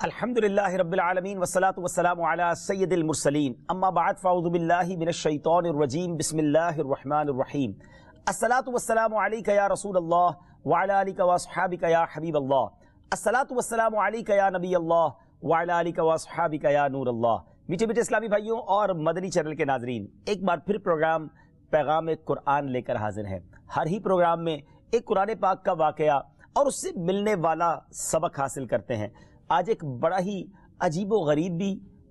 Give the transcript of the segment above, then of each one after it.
الحمدللہ رب العالمین والصلاة والسلام علی سید المرسلین اما بعد فاعوذ باللہ من الشیطان الرجیم بسم اللہ الرحمن الرحیم الصلاة والسلام علیک یا رسول اللہ وعلی آلک واصحابک یا حبیب اللہ الصلاة والسلام علیک یا نبی اللہ وعلی آلک واصحابک یا نور اللہ۔ میٹھے میٹھے اسلامی بھائیوں اور مدنی چینل کے ناظرین، ایک بار پھر پروگرام پیغام قرآن لے کر حاضر ہے۔ ہر ہی پروگرام میں ایک قرآن پاک کا واقعہ اور اس سے ملنے والا سبق حاصل کرتے ہیں۔ آج ایک بڑا ہی عجیب و غریب بھی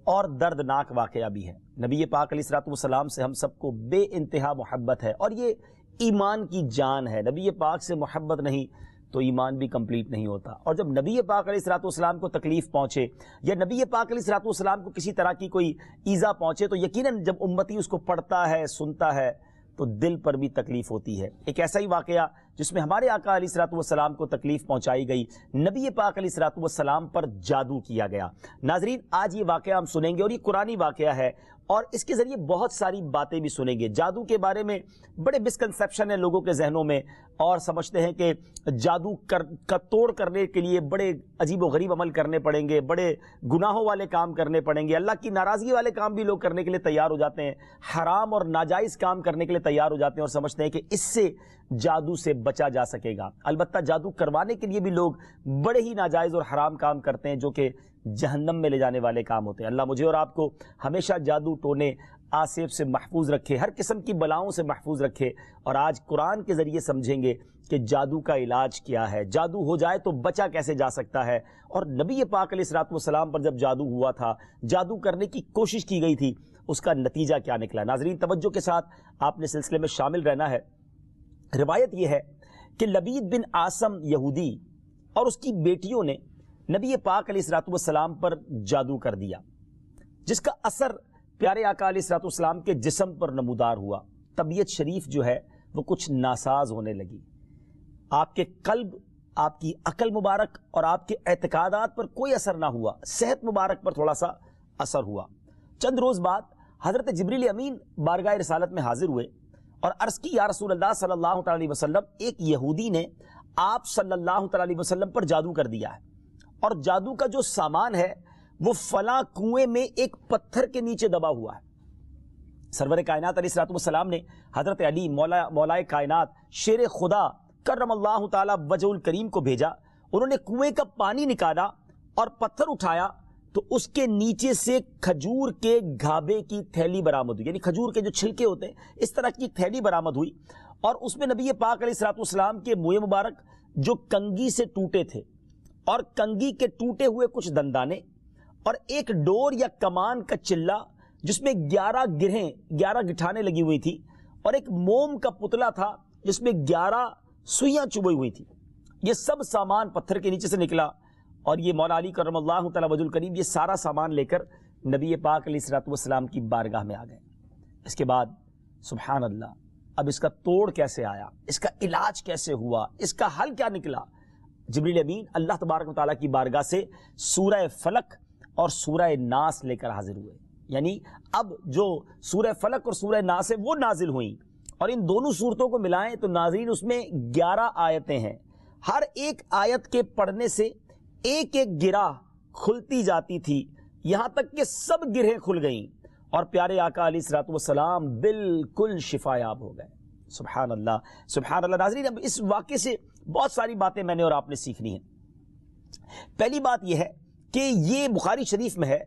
اور دردناک واقعہ بھی ہے۔ نبی پاک علیہ السلام سے ہم سب کو بے انتہا محبت ہے اور یہ ایمان کی جان ہے۔ نبی پاک سے محبت نہیں تو ایمان بھی کمپلیٹ نہیں ہوتا، اور جب نبی پاک علیہ السلام کو تکلیف پہنچے یا نبی پاک علیہ السلام کو کسی طرح کی کوئی ایذا پہنچے تو یقیناً جب امتی اس کو پڑھتا ہے، سنتا ہے تو دل پر بھی تکلیف ہوتی ہے۔ ایک ایسا ہی واقعہ جس میں ہمارے آقا علیہ السلام کو تکلیف پہنچائی گئی، نبی پاک علیہ السلام پر جادو کیا گیا۔ ناظرین، آج یہ واقعہ ہم سنیں گے اور یہ قرآنی واقعہ ہے اور اس کے ذریعے بہت ساری باتیں بھی سنیں گے۔ جادو کے بارے میں بڑے مسکنسیپشن ہیں لوگوں کے ذہنوں میں، اور سمجھتے ہیں کہ جادو کا توڑ کرنے کے لیے بڑے عجیب و غریب عمل کرنے پڑیں گے، بڑے گناہوں والے کام کرنے پڑیں گے، اللہ کی ناراضگی والے کام بھی لوگ کرنے کے لیے تیار ہو جاتے ہیں، حرام اور ناجائز کام کرنے کے لیے تیار ہو جاتے ہیں اور سمجھتے ہیں کہ اس سے جادو سے بچا جا سکے گا۔ البتہ جادو کروانے کے لیے بھی لوگ بڑے ہی ناجائز اور حرام کام کرتے ہیں جو کہ جہنم میں لے جانے والے کام ہوتے ہیں۔ اللہ مجھے اور آپ کو ہمیشہ جادو ٹونے آصف سے محفوظ رکھے، ہر قسم کی بلاؤں سے محفوظ رکھے، اور آج قرآن کے ذریعے سمجھیں گے کہ جادو کا علاج کیا ہے، جادو ہو جائے تو بچا کیسے جا سکتا ہے، اور نبی پاک علیہ السلام پر جب جادو ہوا تھا، جادو کرنے کی کوشش کی گئی تھی، اس کا نتیجہ کیا نکلا۔ ناظرین، توجہ کے ساتھ آپ نے سلسلے میں شامل رہنا ہے۔ روایت یہ ہے کہ لبید بن عاصم یہودی اور اس کی بیٹیوں نے نبی پاک علیہ السلام پر جادو کر دیا، جس کا اثر پیارے آقا علیہ السلام کے جسم پر نمودار ہوا۔ طبیعت شریف جو ہے وہ کچھ ناساز ہونے لگی، آپ کے قلب، آپ کی عقل مبارک اور آپ کے اعتقادات پر کوئی اثر نہ ہوا، صحت مبارک پر تھوڑا سا اثر ہوا۔ چند روز بعد حضرت جبریل امین بارگاہ رسالت میں حاضر ہوئے اور عرض کی، یا رسول اللہ صلی اللہ علیہ وسلم، ایک یہودی نے آپ صلی اللہ علیہ وسلم پر جادو کر دیا ہے، اور جادو کا جو سامان ہے وہ فلاں کنویں میں ایک پتھر کے نیچے دبا ہوا ہے۔ سرور کائنات علیہ السلام نے حضرت علی مولائے کائنات شیر خدا کرم اللہ تعالی وجہ الکریم کو بھیجا۔ انہوں نے کنویں کا پانی نکالا اور پتھر اٹھایا تو اس کے نیچے سے کھجور کے گھابے کی تھیلی برآمد ہوئی، یعنی کھجور کے جو چھلکے ہوتے ہیں اس طرح کی تھیلی برآمد ہوئی، اور اس میں نبی پاک علیہ السلام کے منہ مبارک جو کنگھی سے ٹوٹے تھے اور کنگھی کے ٹوٹے ہوئے کچھ دندانے اور ایک ڈور یا کمان کا چلہ جس میں 11 گٹھانے لگی ہوئی تھی، اور ایک موم کا پتلا تھا جس میں 11 سوئیاں چبھی ہوئی تھی، یہ سب سامان پتھر کے نیچے سے نکلا، اور یہ مولا علی کرم اللہ تعالی وجہ الکریم یہ سارا سامان لے کر نبی پاک علیہ السلام کی بارگاہ میں آ گئے۔ اس کے بعد سبحان اللہ، اب اس کا توڑ کیسے آیا، اس کا علاج کیسے ہوا، اس کا حل کیا نکلا؟ جبریل امین اللہ تبارک و تعالیٰ کی بارگاہ سے سورہ فلق اور سورہ ناس لے کر حاضر ہوئے، یعنی اب جو سورہ فلق اور سورہ ناس ہے وہ نازل ہوئیں، اور ان دونوں صورتوں کو ملائیں تو ناظرین اس میں 11 آیتیں ہیں۔ ہر ایک آیت کے پڑھنے سے ایک ایک گرہ کھلتی جاتی تھی، یہاں تک کہ سب گرہیں کھل گئیں اور پیارے آقا علیہ السلام بالکل شفا یاب ہو گئے۔ سبحان اللہ، سبحان اللہ۔ ناظرین، اب اس واقعے سے بہت ساری باتیں میں نے اور آپ نے سیکھنی ہیں۔ پہلی بات یہ ہے کہ یہ بخاری شریف میں ہے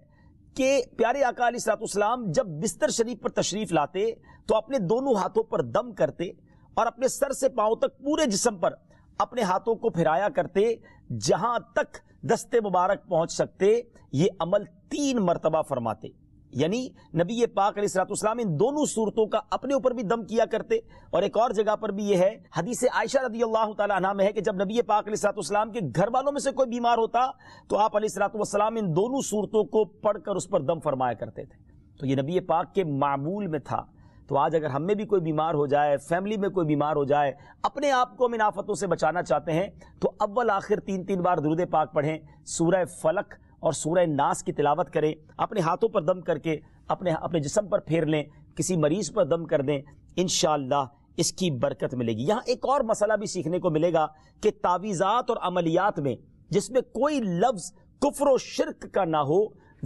کہ پیارے آقا علیہ السلام جب بستر شریف پر تشریف لاتے تو اپنے دونوں ہاتھوں پر دم کرتے اور اپنے سر سے پاؤں تک پورے جسم پر اپنے ہاتھوں کو پھیرایا کرتے، جہاں تک دست مبارک پہنچ سکتے یہ عمل 3 مرتبہ فرماتے، یعنی نبی پاک علیہ السلام ان دونوں صورتوں کا اپنے اوپر بھی دم کیا کرتے۔ اور ایک اور جگہ پر بھی یہ ہے، حدیث عائشہ رضی اللہ تعالی عنہا میں ہے کہ جب نبی پاک علیہ السلام کے گھر والوں میں سے کوئی بیمار ہوتا تو آپ علیہ السلام ان دونوں صورتوں کو پڑھ کر اس پر دم فرمایا کرتے تھے۔ تو یہ نبی پاک کے معمول میں تھا۔ تو آج اگر ہم میں بھی کوئی بیمار ہو جائے، فیملی میں کوئی بیمار ہو جائے، اپنے آپ کو ان آفتوں سے بچانا چاہتے ہیں تو اول آخر 3 بار درود پاک پڑھیں، سورہ فلق اور سورہ ناس کی تلاوت کریں، اپنے ہاتھوں پر دم کر کے اپنے جسم پر پھیر لیں، کسی مریض پر دم کر دیں، انشاءاللہ اس کی برکت ملے گی۔ یہاں ایک اور مسئلہ بھی سیکھنے کو ملے گا کہ تعویذات اور عملیات میں جس میں کوئی لفظ، کفر و شرک کا نہ ہو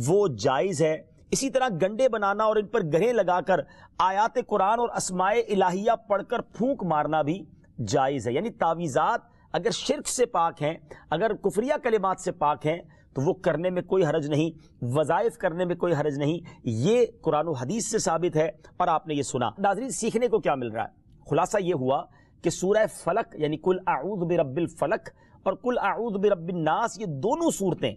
وہ جائز ہے۔ اسی طرح گنڈے بنانا اور ان پر گرہیں لگا کر آیات قرآن اور اسماء الہیہ پڑھ کر پھونک مارنا بھی جائز ہے۔ یعنی تعویذات اگر شرک سے پاک ہیں، اگر کفریہ کلمات سے پاک ہیں تو وہ کرنے میں کوئی حرج نہیں، وظائف کرنے میں کوئی حرج نہیں، یہ قرآن و حدیث سے ثابت ہے اور آپ نے یہ سنا۔ ناظرین، سیکھنے کو کیا مل رہا ہے؟ خلاصہ یہ ہوا کہ سورہ فلق یعنی قل اعوذ برب الفلق اور قل اعوذ برب الناس، یہ دونوں صورتیں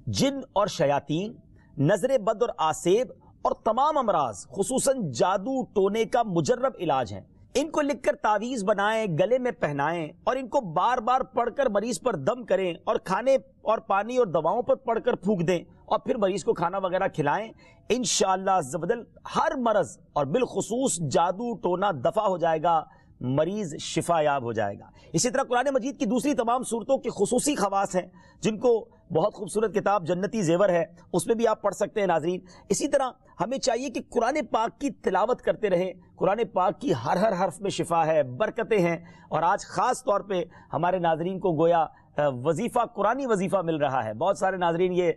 جن اور شیاطین، نظر بد اور آسیب اور تمام امراض خصوصاً جادو ٹونے کا مجرب علاج ہیں۔ ان کو لکھ کر تعویذ بنائیں، گلے میں پہنائیں اور ان کو بار بار پڑھ کر مریض پر دم کریں اور کھانے اور پانی اور دواؤں پر پڑھ کر پھونک دیں اور پھر مریض کو کھانا وغیرہ کھلائیں۔ انشاءاللہ عز و جل ہر مرض اور بالخصوص جادو ٹونا دفع ہو جائے گا، مریض شفا یاب ہو جائے گا۔ اسی طرح قرآن مجید کی دوسری تمام صورتوں کے خصوصی خواص ہیں جن کو بہت خوبصورت کتاب جنتی زیور ہے، اس میں بھی آپ پڑھ سکتے ہیں ناظرین۔ اسی طرح ہمیں چاہیے کہ قرآن پاک کی تلاوت کرتے رہیں۔ قرآن پاک کی ہر حرف میں شفا ہے، برکتیں ہیں، اور آج خاص طور پہ ہمارے ناظرین کو گویا وظیفہ، قرآنی وظیفہ مل رہا ہے۔ بہت سارے ناظرین یہ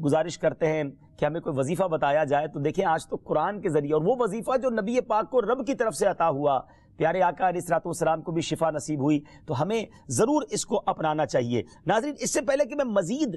گزارش کرتے ہیں کہ ہمیں کوئی وظیفہ بتایا جائے، تو دیکھیں آج تو قرآن کے ذریعے، اور وہ وظیفہ جو نبی پاک کو رب کی طرف سے عطا ہوا، پیارے آقا علیہ الصلوۃ والسلام کو بھی شفا نصیب ہوئی، تو ہمیں ضرور اس کو اپنانا چاہیے۔ ناظرین، اس سے پہلے کہ میں مزید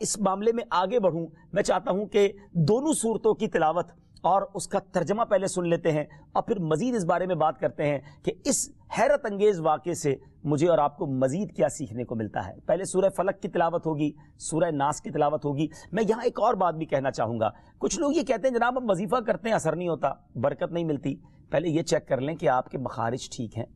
اس معاملے میں آگے بڑھوں، میں چاہتا ہوں کہ دونوں صورتوں کی تلاوت اور اس کا ترجمہ پہلے سن لیتے ہیں اور پھر مزید اس بارے میں بات کرتے ہیں کہ اس حیرت انگیز واقعے سے مجھے اور آپ کو مزید کیا سیکھنے کو ملتا ہے۔ پہلے سورہ فلق کی تلاوت ہوگی، سورہ ناس کی تلاوت ہوگی۔ میں یہاں ایک اور بات بھی کہنا چاہوں گا۔ کچھ لوگ یہ کہتے ہیں جناب ہم وظیفہ کرتے ہیں، اثر نہیں ہوتا، برکت نہیں ملتی۔ پہلے یہ چیک کر لیں کہ آپ کے مخارج ٹھیک ہیں،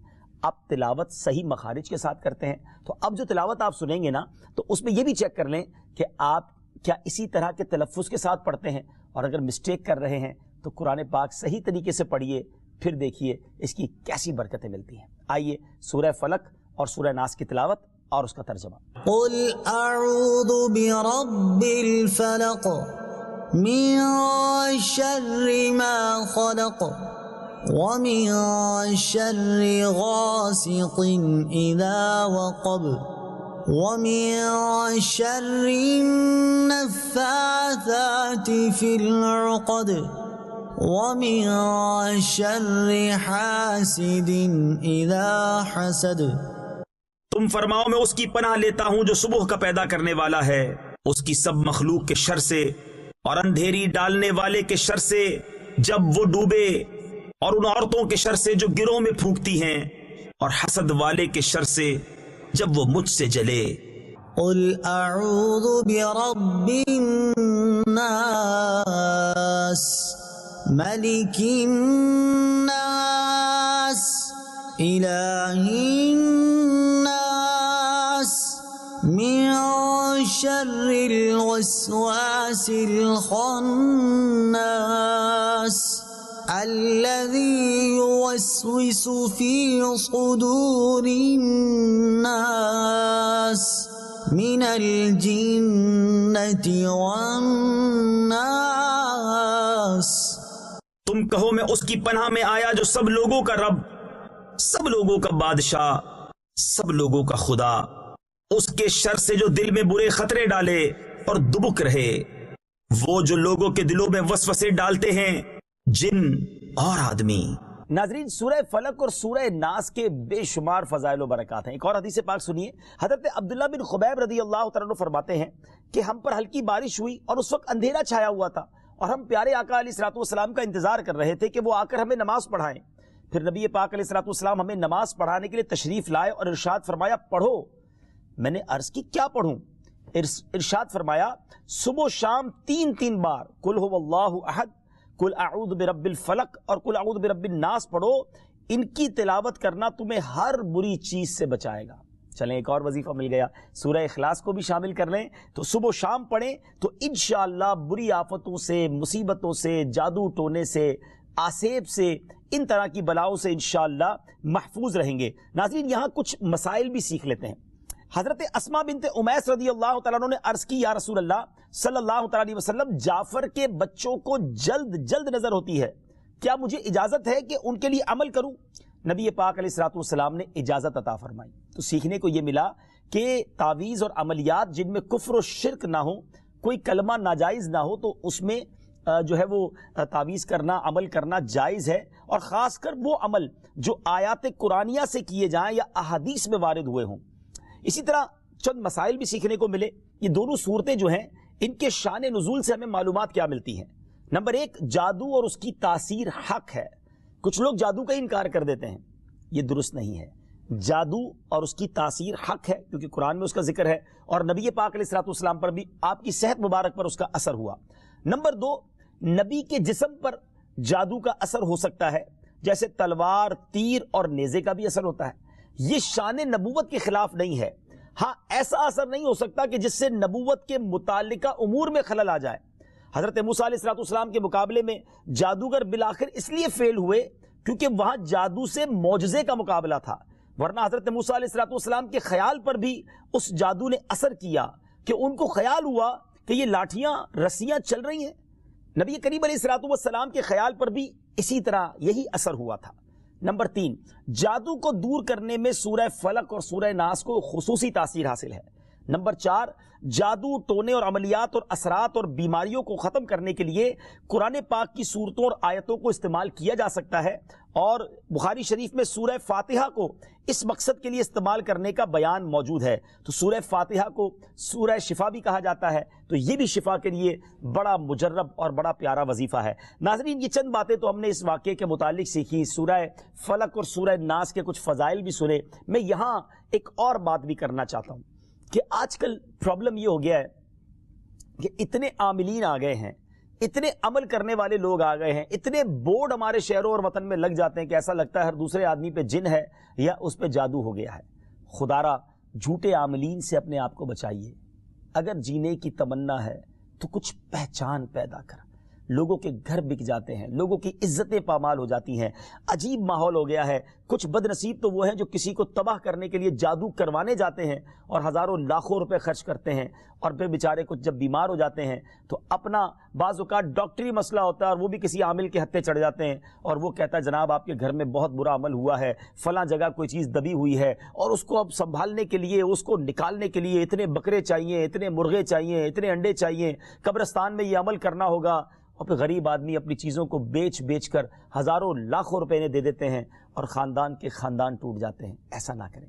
آپ تلاوت صحیح مخارج کے ساتھ کرتے ہیں۔ تو اب جو تلاوت آپ سنیں گے نا، تو اس میں یہ بھی چیک کر لیں کہ آپ کیا اسی طرح کے تلفظ کے ساتھ پڑھتے ہیں، اور اگر مسٹیک کر رہے ہیں تو قرآن پاک صحیح طریقے سے پڑھیے، پھر دیکھیے اس کی کیسی برکتیں ملتی ہیں۔ آئیے سورہ فلق اور سورہ ناس کی تلاوت اور اس کا ترجمہ۔ قل اعوذ برب الفلق من شر ما خلق ومن شر غاسق اذا وقب ومن شر النفاثات في العقد ومن شر حاسد اذا حسد۔ تم فرماؤ میں اس کی پناہ لیتا ہوں جو صبح کا پیدا کرنے والا ہے، اس کی سب مخلوق کے شر سے، اور اندھیری ڈالنے والے کے شر سے جب وہ ڈوبے، اور ان عورتوں کے شر سے جو گروہ میں پھونکتی ہیں، اور حسد والے کے شر سے جب وہ مجھ سے جلے۔ قل اعوذ برب الناس ملک الناس الہ الناس من شر الوسواس الخناس الذي يوسوس في صدور الناس من الجنة والناس۔ تم کہو میں اس کی پناہ میں آیا جو سب لوگوں کا رب، سب لوگوں کا بادشاہ، سب لوگوں کا خدا، اس کے شر سے جو دل میں برے خطرے ڈالے اور دبک رہے، وہ جو لوگوں کے دلوں میں وسوسے ڈالتے ہیں، جن اور آدمی۔ ناظرین، سورہ فلق اور سورہ ناس کے بے شمار فضائل و برکات ہیں۔ ایک اور حدیث پاک سنیے، حضرت عبداللہ بن خبیب رضی اللہ تعالیٰ عنہ فرماتے ہیں کہ ہم پر ہلکی بارش ہوئی اور اس وقت اندھیرا چھایا ہوا تھا، اور ہم پیارے آقا علیہ الصلوۃ والسلام کا انتظار کر رہے تھے کہ وہ آ کر ہمیں نماز پڑھائیں۔ پھر نبی پاک علیہ الصلوۃ والسلام ہمیں نماز پڑھانے کے لیے تشریف لائے اور ارشاد فرمایا پڑھو۔ میں نے عرض کی کیا پڑھوں؟ ارشاد فرمایا صبح و شام 3 بار قل هو اللہ احد، قل اعوذ برب الفلق اور قل اعوذ برب الناس پڑھو، ان کی تلاوت کرنا تمہیں ہر بری چیز سے بچائے گا۔ چلیں ایک اور وظیفہ مل گیا، سورہ اخلاص کو بھی شامل کر لیں، تو صبح و شام پڑھیں تو انشاءاللہ بری آفتوں سے، مصیبتوں سے، جادو ٹونے سے، آسیب سے، ان طرح کی بلاؤں سے انشاءاللہ محفوظ رہیں گے۔ ناظرین، یہاں کچھ مسائل بھی سیکھ لیتے ہیں۔ حضرت اسماء بنت امیس رضی اللہ تعالیٰ عنہ نے عرض کی یا رسول اللہ صلی اللہ تعالیٰ علیہ وسلم، جعفر کے بچوں کو جلد نظر ہوتی ہے، کیا مجھے اجازت ہے کہ ان کے لیے عمل کروں؟ نبی پاک علیہ الصلوۃ والسلام نے اجازت عطا فرمائی۔ تو سیکھنے کو یہ ملا کہ تعویذ اور عملیات جن میں کفر و شرک نہ ہو، کوئی کلمہ ناجائز نہ ہو، تو اس میں جو ہے وہ تعویذ کرنا، عمل کرنا جائز ہے، اور خاص کر وہ عمل جو آیات قرآنیہ سے کیے جائیں یا احادیث میں وارد ہوئے ہوں۔ اسی طرح چند مسائل بھی سیکھنے کو ملے۔ یہ دونوں صورتیں جو ہیں ان کے شان نزول سے ہمیں معلومات کیا ملتی ہیں؟ نمبر ایک، جادو اور اس کی تاثیر حق ہے۔ کچھ لوگ جادو کا انکار کر دیتے ہیں، یہ درست نہیں ہے۔ جادو اور اس کی تاثیر حق ہے، کیونکہ قرآن میں اس کا ذکر ہے، اور نبی پاک علیہ الصلوۃ والسلام پر بھی آپ کی صحت مبارک پر اس کا اثر ہوا۔ نمبر دو، نبی کے جسم پر جادو کا اثر ہو سکتا ہے، جیسے تلوار، تیر اور نیزے کا بھی اثر ہوتا ہے۔ یہ شان نبوت کے خلاف نہیں ہے۔ ہاں، ایسا اثر نہیں ہو سکتا کہ جس سے نبوت کے متعلقہ امور میں خلل آ جائے۔ حضرت موسیٰ علیہ السلام کے مقابلے میں جادوگر بالآخر اس لیے فیل ہوئے کیونکہ وہاں جادو سے معجزے کا مقابلہ تھا، ورنہ حضرت موسیٰ علیہ السلام کے خیال پر بھی اس جادو نے اثر کیا کہ ان کو خیال ہوا کہ یہ لاٹھیاں، رسیاں چل رہی ہیں۔ نبی کریم علیہ السلام کے خیال پر بھی اسی طرح یہی اثر ہوا تھا۔ نمبر تین، جادو کو دور کرنے میں سورہ فلق اور سورہ ناس کو خصوصی تاثیر حاصل ہے۔ نمبر چار، جادو، ٹونے اور عملیات اور اثرات اور بیماریوں کو ختم کرنے کے لیے قرآن پاک کی صورتوں اور آیتوں کو استعمال کیا جا سکتا ہے، اور بخاری شریف میں سورہ فاتحہ کو اس مقصد کے لیے استعمال کرنے کا بیان موجود ہے۔ تو سورہ فاتحہ کو سورہ شفا بھی کہا جاتا ہے، تو یہ بھی شفا کے لیے بڑا مجرب اور بڑا پیارا وظیفہ ہے۔ ناظرین، یہ چند باتیں تو ہم نے اس واقعے کے متعلق سیکھی، سورہ فلق اور سورہ ناس کے کچھ فضائل بھی سنے۔ میں یہاں ایک اور بات بھی کرنا چاہتا ہوں کہ آج کل پرابلم یہ ہو گیا ہے کہ اتنے عاملین آ گئے ہیں، اتنے عمل کرنے والے لوگ آ گئے ہیں، اتنے بورڈ ہمارے شہروں اور وطن میں لگ جاتے ہیں کہ ایسا لگتا ہے ہر دوسرے آدمی پہ جن ہے یا اس پہ جادو ہو گیا ہے۔ خدارا، جھوٹے عاملین سے اپنے آپ کو بچائیے۔ اگر جینے کی تمنا ہے تو کچھ پہچان پیدا کر۔ لوگوں کے گھر بک جاتے ہیں، لوگوں کی عزتیں پامال ہو جاتی ہیں، عجیب ماحول ہو گیا ہے۔ کچھ بد نصیب تو وہ ہیں جو کسی کو تباہ کرنے کے لیے جادو کروانے جاتے ہیں اور ہزاروں لاکھوں روپے خرچ کرتے ہیں، اور پھر بیچارے کچھ جب بیمار ہو جاتے ہیں تو اپنا بعض اوقات ڈاکٹری مسئلہ ہوتا ہے اور وہ بھی کسی عامل کے ہتھے چڑھ جاتے ہیں، اور وہ کہتا ہے جناب آپ کے گھر میں بہت برا عمل ہوا ہے، فلاں جگہ کوئی چیز دبی ہوئی ہے، اور اس کو اب سنبھالنے کے لیے، اس کو نکالنے کے لیے اتنے بکرے چاہیے، اتنے مرغے چاہیے، اتنے انڈے چاہیے، قبرستان میں یہ عمل کرنا ہوگا، اور پھر غریب آدمی اپنی چیزوں کو بیچ کر ہزاروں لاکھوں روپے انہیں دے دیتے ہیں، اور خاندان کے خاندان ٹوٹ جاتے ہیں۔ ایسا نہ کریں،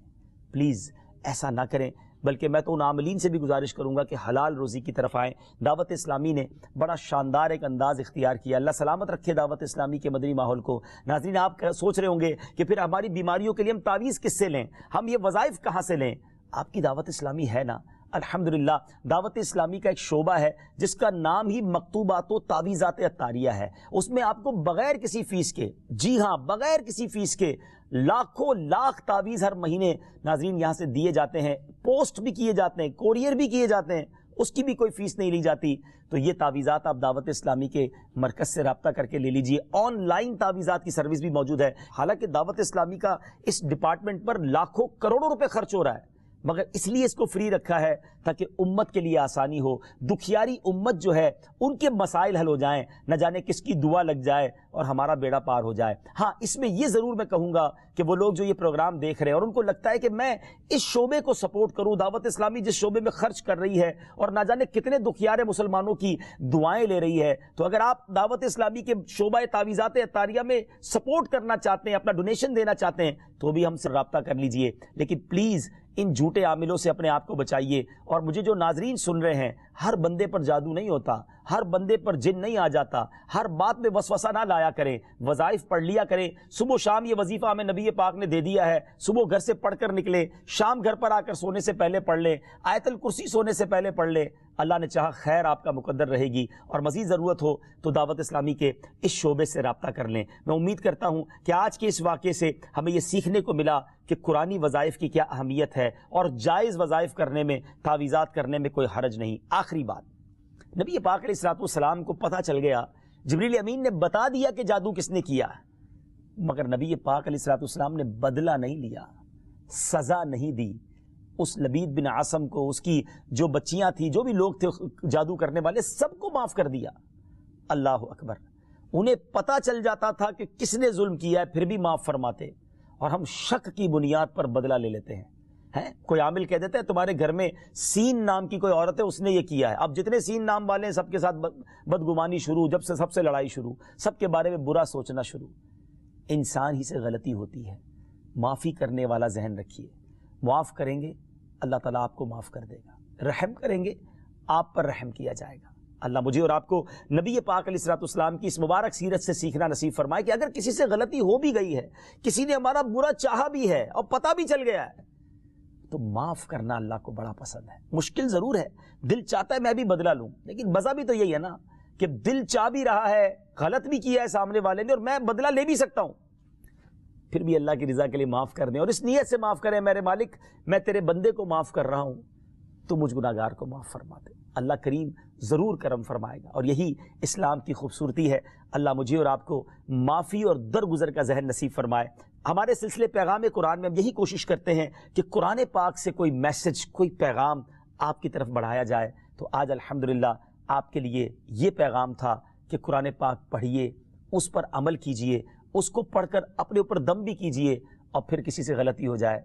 پلیز ایسا نہ کریں۔ بلکہ میں تو ان عاملین سے بھی گزارش کروں گا کہ حلال روزی کی طرف آئیں۔ دعوت اسلامی نے بڑا شاندار ایک انداز اختیار کیا، اللہ سلامت رکھے دعوت اسلامی کے مدنی ماحول کو۔ ناظرین، آپ سوچ رہے ہوں گے کہ پھر ہماری بیماریوں کے لیے ہم تعویذ کس سے لیں، ہم یہ وظائف کہاں سے لیں؟ آپ کی دعوت اسلامی ہے نا، الحمدللہ دعوت اسلامی کا ایک شعبہ ہے جس کا نام ہی مکتوبات و تعویذات عطاریہ ہے۔ اس میں آپ کو بغیر کسی فیس کے، جی ہاں بغیر کسی فیس کے، لاکھوں لاکھ تعویذ ہر مہینے ناظرین یہاں سے دیے جاتے ہیں، پوسٹ بھی کیے جاتے ہیں، کوریئر بھی کیے جاتے ہیں، اس کی بھی کوئی فیس نہیں لی جاتی۔ تو یہ تعویذات آپ دعوت اسلامی کے مرکز سے رابطہ کر کے لے لیجئے۔ آن لائن تعویذات کی سروس بھی موجود ہے۔ حالانکہ دعوت اسلامی کا اس ڈپارٹمنٹ پر لاکھوں کروڑوں روپے خرچ ہو رہا ہے، مگر اس لیے اس کو فری رکھا ہے تاکہ امت کے لیے آسانی ہو۔ دکھیاری امت جو ہے ان کے مسائل حل ہو جائیں، نہ جانے کس کی دعا لگ جائے اور ہمارا بیڑا پار ہو جائے۔ ہاں، اس میں یہ ضرور میں کہوں گا کہ وہ لوگ جو یہ پروگرام دیکھ رہے ہیں اور ان کو لگتا ہے کہ میں اس شعبے کو سپورٹ کروں، دعوت اسلامی جس شعبے میں خرچ کر رہی ہے اور نہ جانے کتنے دکھیارے مسلمانوں کی دعائیں لے رہی ہے، تو اگر آپ دعوت اسلامی کے شعبہ تعویذات عطاریہ میں سپورٹ کرنا چاہتے ہیں، اپنا ڈونیشن دینا چاہتے ہیں، تو بھی ہم سے رابطہ کر لیجئے۔ لیکن پلیز ان جھوٹے عاملوں سے اپنے آپ کو بچائیے۔ اور مجھے جو ناظرین سن رہے ہیں، ہر بندے پر جادو نہیں ہوتا، ہر بندے پر جن نہیں آ جاتا، ہر بات میں وسوسہ نہ لایا کریں، وظائف پڑھ لیا کریں۔ صبح و شام یہ وظیفہ ہمیں نبی پاک نے دے دیا ہے، صبح گھر سے پڑھ کر نکلے، شام گھر پر آ کر سونے سے پہلے پڑھ لیں، آیت الکرسی سونے سے پہلے پڑھ لیں۔ اللہ نے چاہا خیر آپ کا مقدر رہے گی، اور مزید ضرورت ہو تو دعوت اسلامی کے اس شعبے سے رابطہ کر لیں۔ میں امید کرتا ہوں کہ آج کے اس واقعے سے ہمیں یہ سیکھنے کو ملا کہ قرآنی وظائف کی کیا اہمیت ہے، اور جائز وظائف کرنے میں، تعویذات کرنے میں کوئی حرج نہیں۔ آخری بات، نبی پاک علیہ السلام کو پتہ چل گیا، جبریل امین نے بتا دیا کہ جادو کس نے کیا، مگر نبی پاک علیہ السلام نے بدلہ نہیں لیا، سزا نہیں دی۔ اس لبید بن عاصم کو، اس کی جو بچیاں تھیں، جو بھی لوگ تھے جادو کرنے والے، سب کو معاف کر دیا۔ اللہ اکبر! انہیں پتہ چل جاتا تھا کہ کس نے ظلم کیا ہے، پھر بھی معاف فرماتے، اور ہم شک کی بنیاد پر بدلہ لے لیتے ہیں۔ ہیں کوئی عامل کہہ دیتا ہے تمہارے گھر میں سین نام کی کوئی عورت ہے, اس نے یہ کیا ہے. اب جتنے سین نام والے ہیں سب کے ساتھ بدگمانی شروع, جب سے سب سے لڑائی شروع, سب کے بارے میں برا سوچنا شروع. انسان ہی سے غلطی ہوتی ہے. معافی کرنے والا ذہن رکھیے, معاف کریں گے اللہ تعالیٰ آپ کو معاف کر دے گا, رحم کریں گے آپ پر رحم کیا جائے گا. اللہ مجھے اور آپ کو نبی پاک علیہ الصلوۃ والسلام کی اس مبارک سیرت سے سیکھنا نصیب فرمائے کہ اگر کسی سے غلطی ہو بھی گئی ہے, کسی نے ہمارا برا چاہا بھی ہے اور پتہ بھی چل گیا ہے, تو معاف کرنا اللہ کو بڑا پسند ہے. مشکل ضرور ہے, دل چاہتا ہے میں بھی بدلہ لوں, لیکن مزہ بھی تو یہی ہے نا کہ دل چاہ بھی رہا ہے, غلط بھی کیا ہے سامنے والے نے اور میں بدلہ لے بھی سکتا ہوں, پھر بھی اللہ کی رضا کے لیے معاف کر دیں اور اس نیت سے معاف کریں میرے مالک میں تیرے بندے کو معاف کر رہا ہوں, تو مجھ گناہگار کو معاف فرما دے. اللہ کریم ضرور کرم فرمائے گا, اور یہی اسلام کی خوبصورتی ہے. اللہ مجھے اور آپ کو معافی اور درگزر کا ذہن نصیب فرمائے. ہمارے سلسلے پیغام قرآن میں ہم یہی کوشش کرتے ہیں کہ قرآن پاک سے کوئی میسج, کوئی پیغام آپ کی طرف بڑھایا جائے. تو آج الحمدللہ آپ کے لیے یہ پیغام تھا کہ قرآن پاک پڑھیے, اس پر عمل کیجئے, اس کو پڑھ کر اپنے اوپر دم بھی کیجئے, اور پھر کسی سے غلطی ہو جائے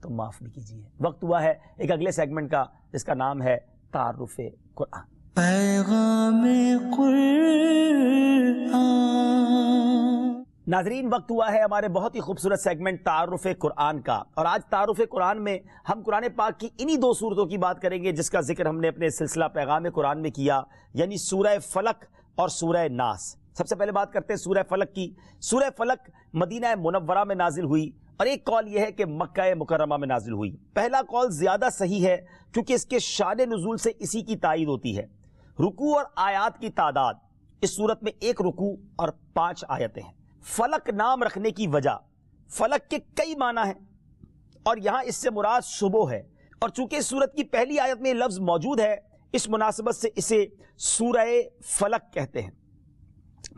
تو معاف بھی کیجئے. وقت ہوا ہے ایک اگلے سیگمنٹ کا جس کا نام ہے تعارف قرآن. پیغام قرآن. ناظرین, وقت ہوا ہے ہمارے بہت ہی خوبصورت سیگمنٹ تعارف قرآن کا, اور آج تعارف قرآن میں ہم قرآن پاک کی انہی دو صورتوں کی بات کریں گے جس کا ذکر ہم نے اپنے سلسلہ پیغام قرآن میں کیا, یعنی سورہ فلق اور سورہ ناس. سب سے پہلے بات کرتے ہیں سورہ فلق کی. سورہ فلق مدینہ منورہ میں نازل ہوئی, اور ایک قول یہ ہے کہ مکہ مکرمہ میں نازل ہوئی. پہلا قول زیادہ صحیح ہے کیونکہ اس کے شان نزول سے اسی کی تائید ہوتی ہے. رکوع اور آیات کی تعداد, اس صورت میں 1 رکوع اور 5 آیتیں ہیں. فلق نام رکھنے کی وجہ, فلق کے کئی معنی ہیں اور یہاں اس سے مراد صبح ہے, اور چونکہ اس صورت کی پہلی آیت میں یہ لفظ موجود ہے اس مناسبت سے اسے سورہ فلق کہتے ہیں.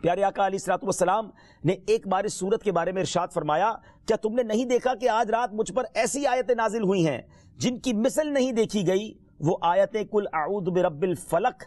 پیارے آقا علیہ الصلوۃ والسلام نے ایک بار اس سورت کے بارے میں ارشاد فرمایا, کیا تم نے نہیں دیکھا کہ آج رات مجھ پر ایسی آیتیں نازل ہوئی ہیں جن کی مثل نہیں دیکھی گئی. وہ آیتیں کل اعوذ برب الفلق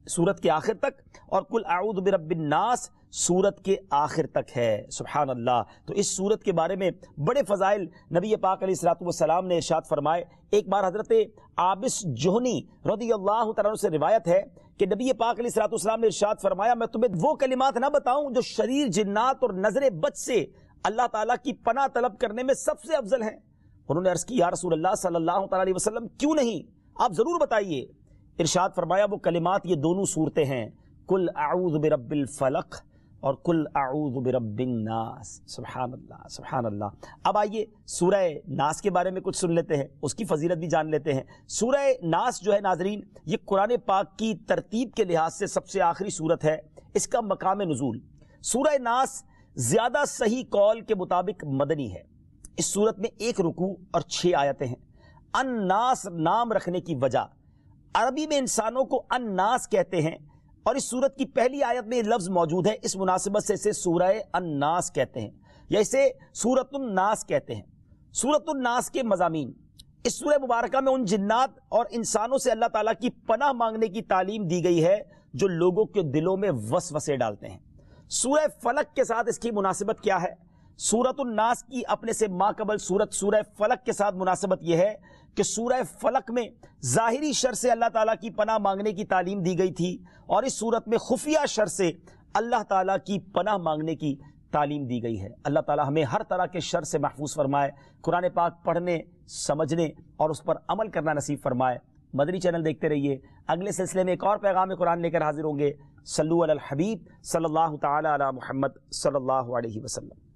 سورت کے آخر تک اور کل اعوذ برب الناس سورت کے آخر تک ہے. سبحان اللہ. تو اس سورت کے بارے میں بڑے فضائل نبی پاک علیہ الصلوۃ والسلام نے ارشاد فرمائے. ایک بار حضرت عابس جوہنی رضی اللہ تعالیٰ عنہ سے روایت ہے کہ نبی پاک علیہ الصلوۃ والسلام نے ارشاد فرمایا, میں تمہیں وہ کلمات نہ بتاؤں جو شریر جنات اور نظر بد سے اللہ تعالیٰ کی پناہ طلب کرنے میں سب سے افضل ہیں. انہوں نے عرض کی, یا رسول اللہ صلی اللہ تعالیٰ علیہ وسلم کیوں نہیں, آپ ضرور بتائیے. ارشاد فرمایا وہ کلمات یہ دونوں صورتیں ہیں, کل اعوذ برب الفلق اور کل اعوذ برب الناس. سبحان اللہ سبحان اللہ. اب آئیے سورہ ناس کے بارے میں کچھ سن لیتے ہیں, اس کی فضیلت بھی جان لیتے ہیں. سورہ ناس جو ہے ناظرین, یہ قرآن پاک کی ترتیب کے لحاظ سے سب سے آخری سورت ہے. اس کا مقام نزول, سورہ ناس زیادہ صحیح قول کے مطابق مدنی ہے. اس سورت میں 1 رکوع اور 6 آیتیں ہیں. الناس نام رکھنے کی وجہ, عربی میں انسانوں کو الناس کہتے ہیں اور اس سورت کی پہلی آیت میں یہ لفظ موجود ہے, اس مناسبت سے اسے سورہ الناس کہتے ہیں یا اسے سورۃ الناس کہتے ہیں. سورۃ الناس کے مضامین, اس سورہ مبارکہ میں ان جنات اور انسانوں سے اللہ تعالیٰ کی پناہ مانگنے کی تعلیم دی گئی ہے جو لوگوں کے دلوں میں وسوسے ڈالتے ہیں. سورہ فلق کے ساتھ اس کی مناسبت کیا ہے؟ سورۃ الناس کی اپنے سے ماقبل سورت سورہ فلق کے ساتھ مناسبت یہ ہے کہ سورہ فلق میں ظاہری شر سے اللہ تعالیٰ کی پناہ مانگنے کی تعلیم دی گئی تھی, اور اس سورت میں خفیہ شر سے اللہ تعالیٰ کی پناہ مانگنے کی تعلیم دی گئی ہے. اللہ تعالیٰ ہمیں ہر طرح کے شر سے محفوظ فرمائے, قرآن پاک پڑھنے, سمجھنے اور اس پر عمل کرنا نصیب فرمائے. مدنی چینل دیکھتے رہیے. اگلے سلسلے میں ایک اور پیغام قرآن لے کر حاضر ہوں گے. صلو علی الحبیب صلی اللہ تعالی علی محمد صلی اللہ علیہ وسلم.